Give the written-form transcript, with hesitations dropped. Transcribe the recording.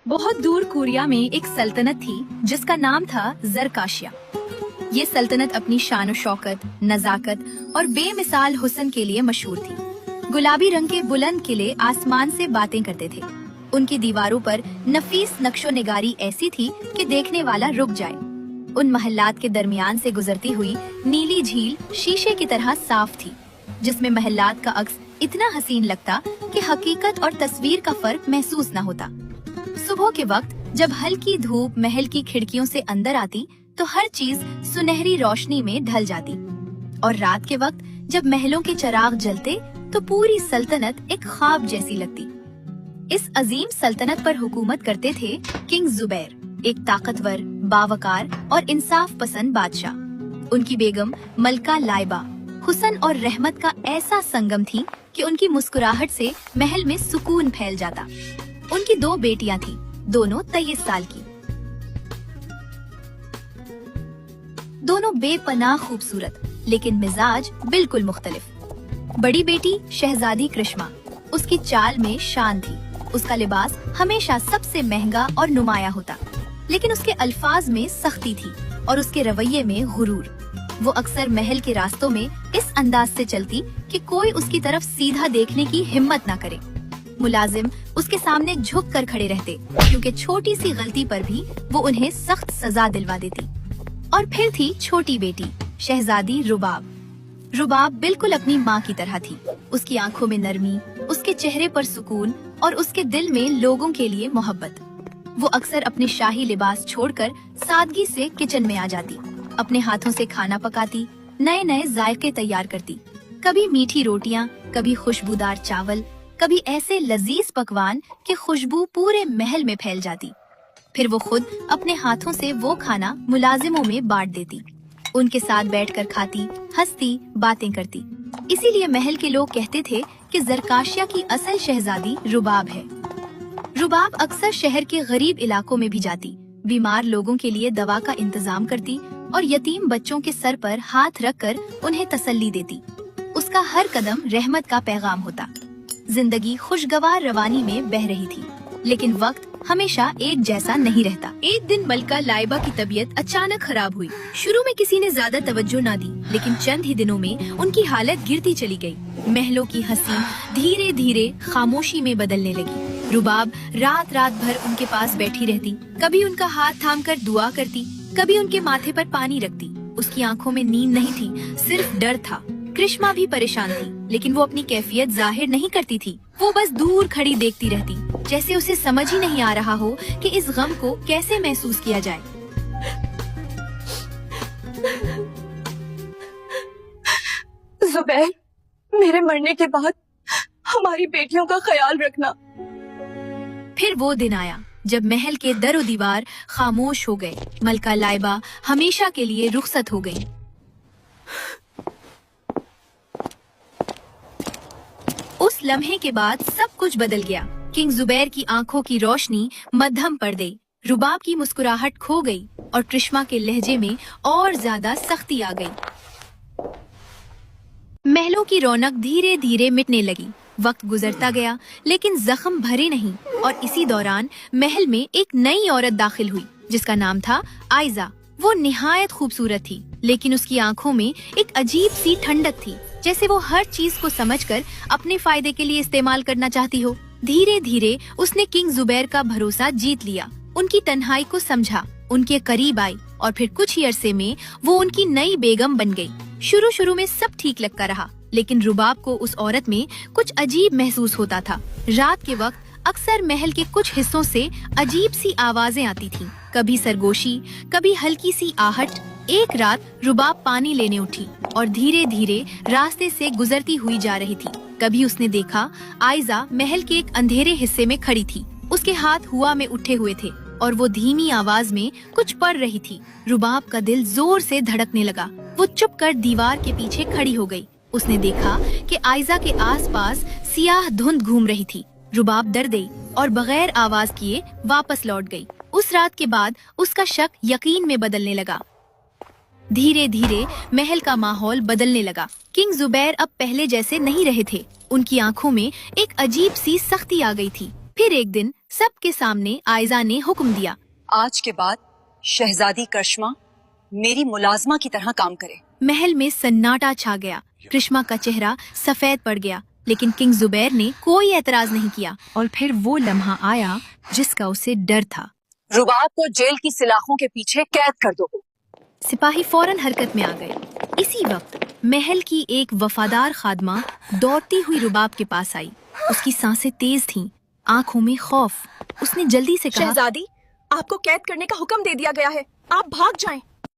बहुत दूर कोरिया में एक सल्तनत थी जिसका नाम था ज़रकाशिया। ये सल्तनत अपनी शान और शौकत, नजाकत और बेमिसाल हुस्न के लिए मशहूर थी। गुलाबी रंग के बुलंद किले आसमान से बातें करते थे। उनकी दीवारों पर नफीस नक्शो निगारी ऐसी थी कि देखने वाला रुक जाए। उन महल्लात के दरमियान से गुजरती हुई नीली झील शीशे की तरह साफ थी, जिसमें महल्लात का अक्स इतना हसीन लगता कि हकीकत और तस्वीर का फर्क महसूस न होता। सुबह के वक्त जब हल्की धूप महल की खिड़कियों से अंदर आती तो हर चीज सुनहरी रोशनी में ढल जाती, और रात के वक्त जब महलों के चिराग जलते तो पूरी सल्तनत एक ख्वाब जैसी लगती। इस अजीम सल्तनत पर हुकूमत करते थे किंग जुबैर, एक ताकतवर, बावकार और इंसाफ पसंद बादशाह। उनकी बेगम मलका लाइबा हुस्न और रहमत का ऐसा संगम थी कि उनकी मुस्कुराहट से महल में सुकून फैल जाता। उनकी 2 बेटियां थीं, दोनों 23 साल की। दोनों बेपनाह खूबसूरत, लेकिन मिजाज बिल्कुल मुख्तलिफ। बड़ी बेटी शहजादी कृष्मा, उसकी चाल में शान थी। उसका लिबास हमेशा सबसे महंगा और नुमाया होता, लेकिन उसके अल्फाज में सख्ती थी और उसके रवैये में गुरूर। वो अक्सर महल के रास्तों में इस अंदाज से चलती कि कोई उसकी तरफ सीधा देखने की हिम्मत न करे। मुलाजिम उसके सामने झुक कर खड़े रहते, क्योंकि छोटी सी गलती पर भी वो उन्हें सख्त सजा दिलवा देती। और फिर थी छोटी बेटी शहजादी रुबाब। रुबाब बिल्कुल अपनी माँ की तरह थी। उसकी आंखों में नरमी, उसके चेहरे पर सुकून और उसके दिल में लोगों के लिए मोहब्बत। वो अक्सर अपने शाही लिबास छोड़कर सादगी से किचन में आ जाती, अपने हाथों से खाना पकाती, नए नए जायके तैयार करती। कभी मीठी रोटियां, कभी खुशबूदार चावल, कभी ऐसे लजीज पकवान कि खुशबू पूरे महल में फैल जाती। फिर वो खुद अपने हाथों से वो खाना मुलाजिमों में बांट देती, उनके साथ बैठकर खाती, हंसती, बातें करती। इसीलिए महल के लोग कहते थे कि ज़रकाशिया की असल शहजादी रुबाब है। रुबाब अक्सर शहर के गरीब इलाकों में भी जाती, बीमार लोगों के लिए दवा का इंतजाम करती और यतीम बच्चों के सर पर हाथ रखकर उन्हें तसल्ली देती। उसका हर कदम रहमत का पैगाम होता। जिंदगी खुशगवार रवानी में बह रही थी, लेकिन वक्त हमेशा एक जैसा नहीं रहता। एक दिन मलका लाइबा की तबीयत अचानक खराब हुई। शुरू में किसी ने ज्यादा तवज्जो ना दी, लेकिन चंद ही दिनों में उनकी हालत गिरती चली गई। महलों की हंसी धीरे धीरे खामोशी में बदलने लगी। रुबाब रात रात भर उनके पास बैठी रहती, कभी उनका हाथ थामकर दुआ करती, कभी उनके माथे पर पानी रखती। उसकी आंखों में नींद नहीं थी, सिर्फ डर था। कृष्मा भी परेशान थी, लेकिन वो अपनी कैफियत जाहिर नहीं करती थी। वो बस दूर खड़ी देखती रहती, जैसे उसे समझ ही नहीं आ रहा हो कि इस गम को कैसे महसूस किया जाए। जुबैर, मेरे मरने के बाद हमारी बेटियों का ख्याल रखना। फिर वो दिन आया जब महल के दरो दीवार खामोश हो गए। मलका लाइबा हमेशा के लिए रुखसत हो गई। उस लम्हे के बाद सब कुछ बदल गया। किंग जुबैर की आंखों की रोशनी मध्यम पड़ गई, रुबाब की मुस्कुराहट खो गई और कृष्मा के लहजे में और ज्यादा सख्ती आ गई। महलों की रौनक धीरे धीरे मिटने लगी। वक्त गुजरता गया, लेकिन जख्म भरे नहीं, और इसी दौरान महल में एक नई औरत दाखिल हुई जिसका नाम था आयजा। वो निहायत खूबसूरत थी, लेकिन उसकी आंखों में एक अजीब सी ठंडक थी, जैसे वो हर चीज को समझकर अपने फायदे के लिए इस्तेमाल करना चाहती हो। धीरे धीरे उसने किंग जुबैर का भरोसा जीत लिया, उनकी तन्हाई को समझा, उनके करीब आई, और फिर कुछ ही अरसे में वो उनकी नई बेगम बन गई। शुरू शुरू में सब ठीक लगता रहा, लेकिन रुबाब को उस औरत में कुछ अजीब महसूस होता था। रात के वक्त अक्सर महल के कुछ हिस्सों से अजीब सी आवाजें आती थीं, कभी सरगोशी, कभी हल्की सी आहट। एक रात रुबाब पानी लेने उठी और धीरे धीरे रास्ते से गुजरती हुई जा रही थी। कभी उसने देखा आयजा महल के एक अंधेरे हिस्से में खड़ी थी। उसके हाथ हुआ में उठे हुए थे और वो धीमी आवाज में कुछ पढ़ रही थी। रुबाब का दिल जोर से धड़कने लगा। वो चुपकर दीवार के पीछे खड़ी हो गई। उसने देखा कि आयजा के आसपास सियाह धुंध घूम रही थी। रुबाब डर गई और बगैर आवाज किए वापस लौट गई। उस रात के बाद उसका शक यकीन में बदलने लगा। धीरे धीरे महल का माहौल बदलने लगा। किंग जुबैर अब पहले जैसे नहीं रहे थे। उनकी आंखों में एक अजीब सी सख्ती आ गई थी। फिर एक दिन सबके सामने आयजा ने हुक्म दिया, आज के बाद शहजादी करिश्मा मेरी मुलाजमा की तरह काम करे। महल में सन्नाटा छा गया। करिश्मा का चेहरा सफेद पड़ गया, लेकिन किंग जुबैर ने कोई एतराज नहीं किया। और फिर वो लम्हा आया जिसका उसे डर था। रुबाब को जेल की सलाखों के पीछे कैद कर दो। सिपाही फौरन हरकत में आ गए। इसी वक्त महल की एक वफादार खादमा दौड़ती हुई रुबाब के पास आई। उसकी सांसें तेज थीं, आंखों में खौफ। उसने जल्दी से कहा, शहजादी, आपको कैद करने का हुक्म दे दिया गया है, आप भाग जाएं।